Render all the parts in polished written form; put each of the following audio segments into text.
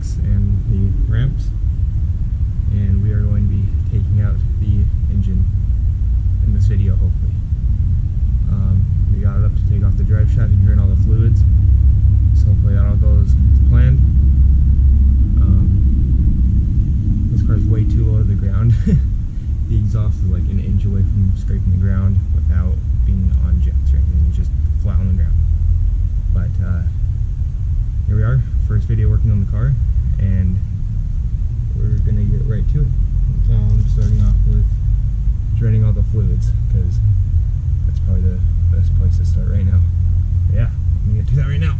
tracks and the ramps, and we are going to be taking out the engine in this video, hopefully. We got it up to take off the drive shaft and drain all the fluids, so hopefully that all goes as planned. This car's way too low to the ground. The exhaust is like an inch away from scraping the ground without being on jets or anything. It's just flat on the ground. But here we are, first video working on the car, and we're gonna get right to it. Starting off with draining all the fluids, because that's probably the best place to start right now. But yeah, I'm gonna get to that right now.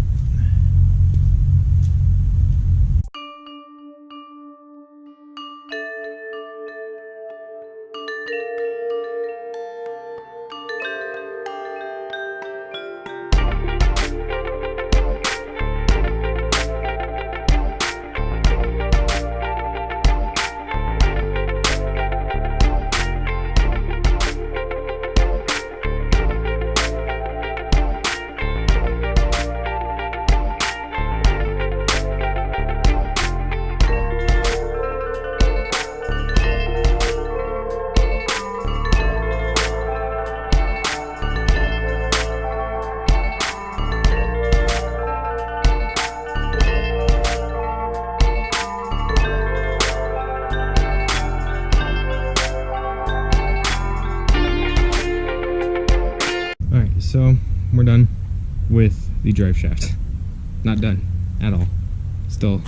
So we're done with the drive shaft. Not done at all. Still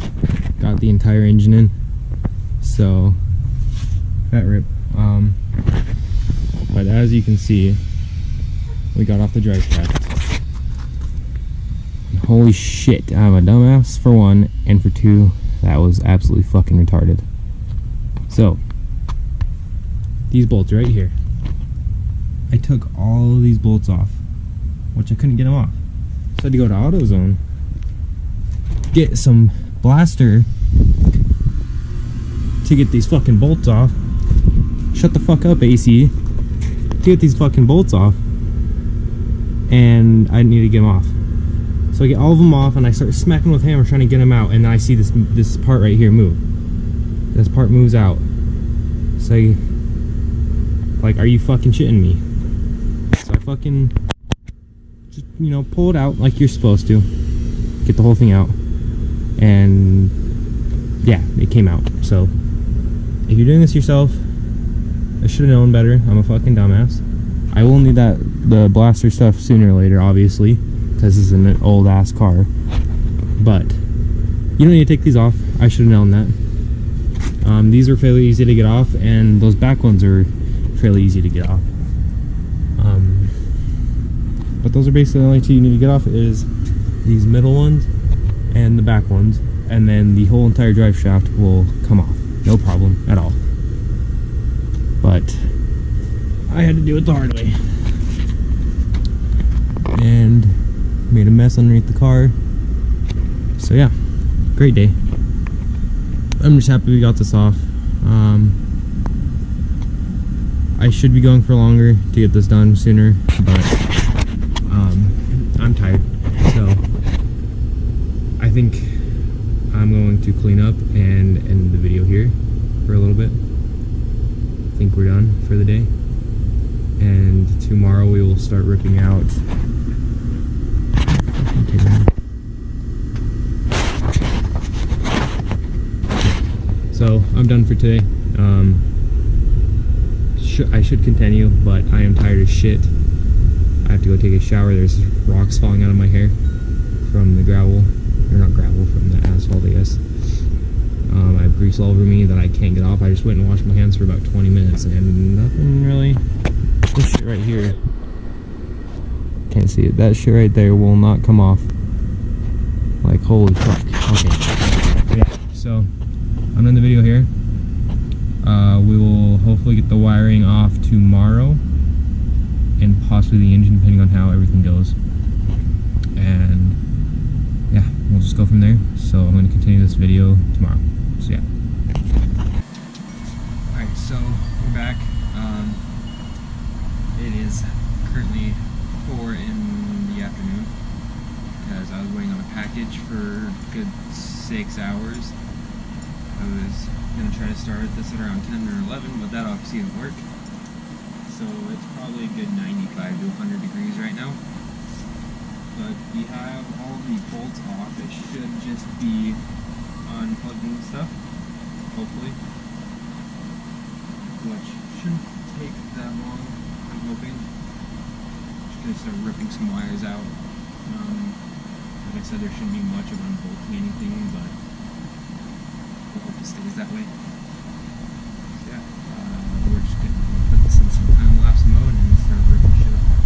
got the entire engine in. So fat rip. But as you can see, we got off the drive shaft. Holy shit, I'm a dumbass for one, and for two, that was absolutely fucking retarded. So these bolts right here, I took all of these bolts off, which I couldn't get them off. So I had to go to AutoZone, get some blaster to get these fucking bolts off. Shut the fuck up, AC. To get these fucking bolts off, and I need to get them off. So I get all of them off, and I start smacking with hammer trying to get them out, and then I see this part right here move. This part moves out. So like, are you fucking shitting me? So I fucking just, you know, pull it out like you're supposed to, get the whole thing out, and yeah, it came out. So if you're doing this yourself, I should have known better. I'm a fucking dumbass. I will need the blaster stuff sooner or later, obviously, because this is an old ass car, but you don't need to take these off. I should have known that. These are fairly easy to get off, and those back ones are fairly easy to get off. But those are basically the only two you need to get off, is these middle ones and the back ones, and then the whole entire drive shaft will come off, no problem at all. But I had to do it the hard way, and made a mess underneath the car. So yeah, great day. I'm just happy we got this off. I should be going for longer to get this done sooner, but I'm tired, so I think I'm going to clean up and end the video here for a little bit. I think we're done for the day, and tomorrow we will start ripping out so I'm done for today. I should continue, but I am tired as shit. I have to go take a shower. There's rocks falling out of my hair from the gravel, or not gravel, from the asphalt, I guess. I have grease all over me that I can't get off. I just went and washed my hands for about 20 minutes, and nothing really. This shit right here, can't see it. That shit right there will not come off. Like, holy fuck. Okay. Yeah, so I'm in the video here. We will hopefully get the wiring off tomorrow, and possibly the engine, depending on how everything goes. And yeah, we'll just go from there. So I'm going to continue this video tomorrow. So yeah. Alright, so we're back. It is currently 4 in the afternoon, because I was waiting on a package for a good 6 hours. I was gonna try to start this at around 10 or 11, but that obviously didn't work. So it's probably a good 95 to 100 degrees right now. But we have all the bolts off. It should just be unplugging stuff, hopefully, which shouldn't take that long, I'm hoping. Just gonna start ripping some wires out. Like I said, there shouldn't be much of unbolting anything, but we'll hope it stays that way. So yeah, we're just gonna put this in some time lapse mode and start ripping shit apart.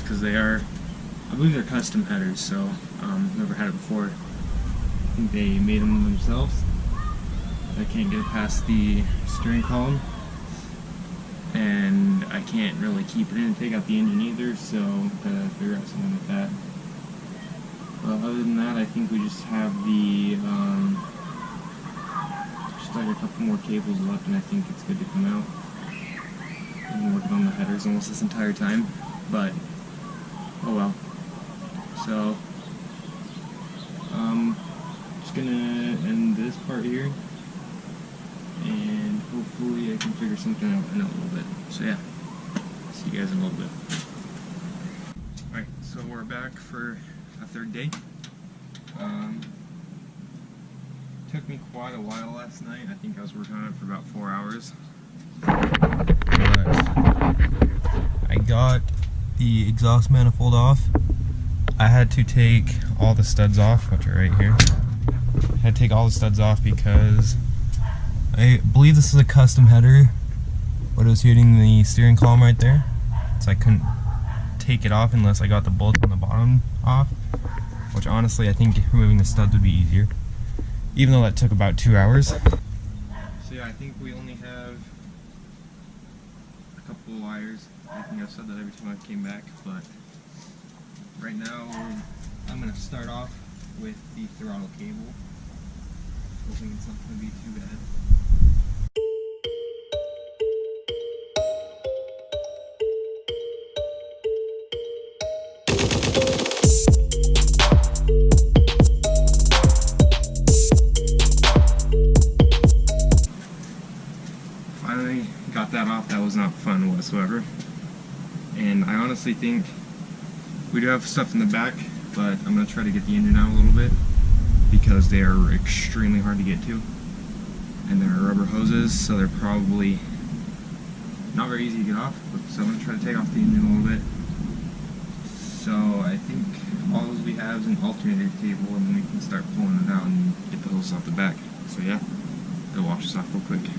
Because they are, I believe they're custom headers, so never had it before. I think they made them themselves. I can't get it past the steering column, and I can't really keep it in and take out the engine either, so gotta figure out something with that. But other than that, I think we just have the just like a couple more cables left, and I think it's good to come out. I've been working on the headers almost this entire time, but oh well. So, just gonna end this part here, and hopefully I can figure something out in a little bit. So yeah, see you guys in a little bit. Alright, so we're back for a third day. Took me quite a while last night. I think I was working on it for about 4 hours. But I got the exhaust manifold off. I had to take all the studs off, which are right here. I had to take all the studs off because I believe this is a custom header, but it was hitting the steering column right there, so I couldn't take it off unless I got the bolts on the bottom off, which honestly I think removing the studs would be easier, even though that took about 2 hours. So yeah, I think we only have a couple of wires. I think I've said that every time I came back, but right now I'm going to start off with the throttle cable. Hoping it's not going to be too bad. Finally got that off. That was not fun whatsoever. And I honestly think we do have stuff in the back, but I'm going to try to get the engine out a little bit because they are extremely hard to get to. And they're rubber hoses, so they're probably not very easy to get off. So I'm going to try to take off the engine a little bit. So I think all we have is an alternator cable, and then we can start pulling it out and get the hose off the back. So yeah, I'll wash this off real quick.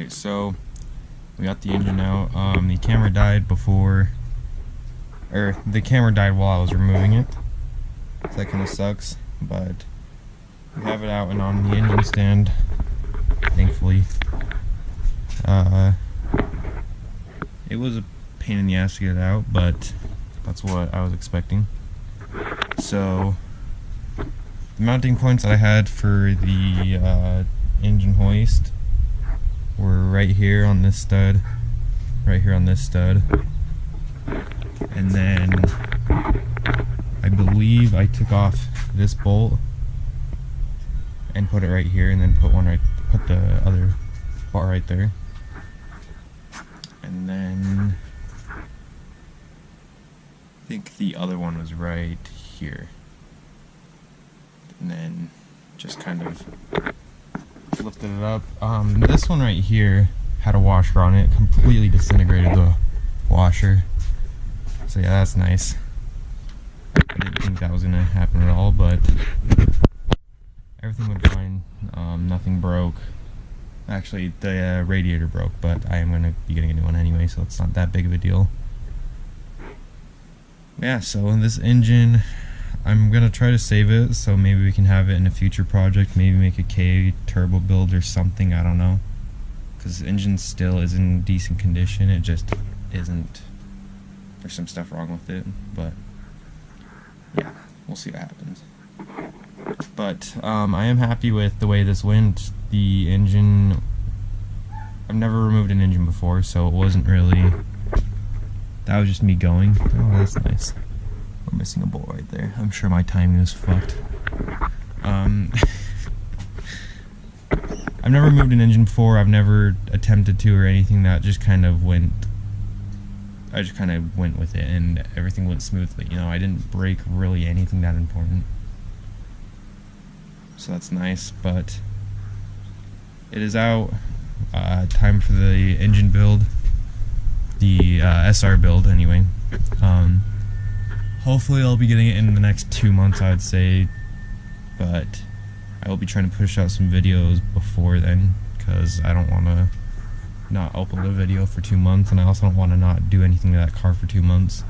So we got the engine out. The camera died before or the camera died while I was removing it. So that kind of sucks, but we have it out and on the engine stand, thankfully. It was a pain in the ass to get it out, but that's what I was expecting. So the mounting points that I had for the engine hoist were right here on this stud, right here on this stud, and then I believe I took off this bolt and put it right here, and then put the other bar right there, and then I think the other one was right here, and then just kind of lifted it up. This one right here had a washer on it, completely disintegrated the washer, so yeah, that's nice. I didn't think that was gonna happen at all, but everything went fine. Nothing broke. Actually, the radiator broke, but I am going to be getting a new one anyway, so it's not that big of a deal. Yeah, so in this engine, I'm going to try to save it, so maybe we can have it in a future project, maybe make a K turbo build or something, I don't know. Because the engine still is in decent condition, it just isn't, there's some stuff wrong with it, but yeah, we'll see what happens. But I am happy with the way this went. The engine, I've never removed an engine before, so it wasn't really, that was just me going. Oh, that's nice. We're missing a bolt right there. I'm sure my timing is fucked. I've never removed an engine before. I've never attempted to or anything. That just kind of went, I just kind of went with it, and everything went smoothly. You know, I didn't break really anything that important. So that's nice, but it is out. Time for the engine build, the SR build anyway. Hopefully I'll be getting it in the next 2 months, I would say, but I will be trying to push out some videos before then, because I don't want to not upload a video for 2 months, and I also don't want to not do anything to that car for 2 months.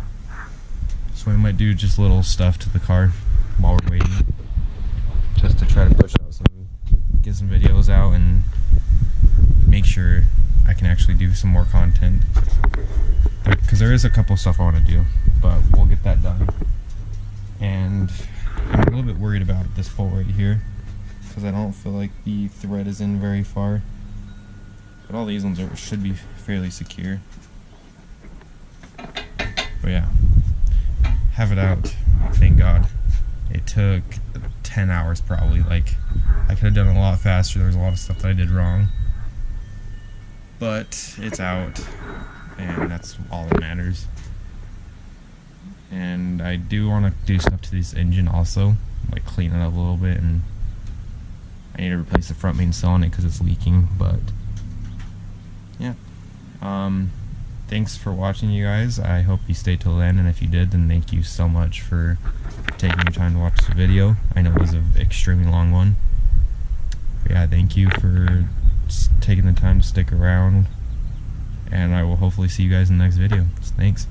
So I might do just little stuff to the car while we're waiting, just to try to push out get some videos out and make sure I can actually do some more content, because there is a couple stuff I want to do, but we'll get that done. And I'm a little bit worried about this bolt right here, because I don't feel like the thread is in very far, but all these ones should be fairly secure. But yeah, have it out, thank God. It took 10 hours probably. Like, I could have done it a lot faster. There was a lot of stuff that I did wrong, but it's out, and that's all that matters. And I do want to do stuff to this engine also, like clean it up a little bit, and I need to replace the front main cell on it because it's leaking. But yeah, thanks for watching, you guys. I hope you stayed till the end, and if you did, then thank you so much for taking your time to watch the video. I know it was an extremely long one, but yeah, thank you for taking the time to stick around, and I will hopefully see you guys in the next video. Thanks.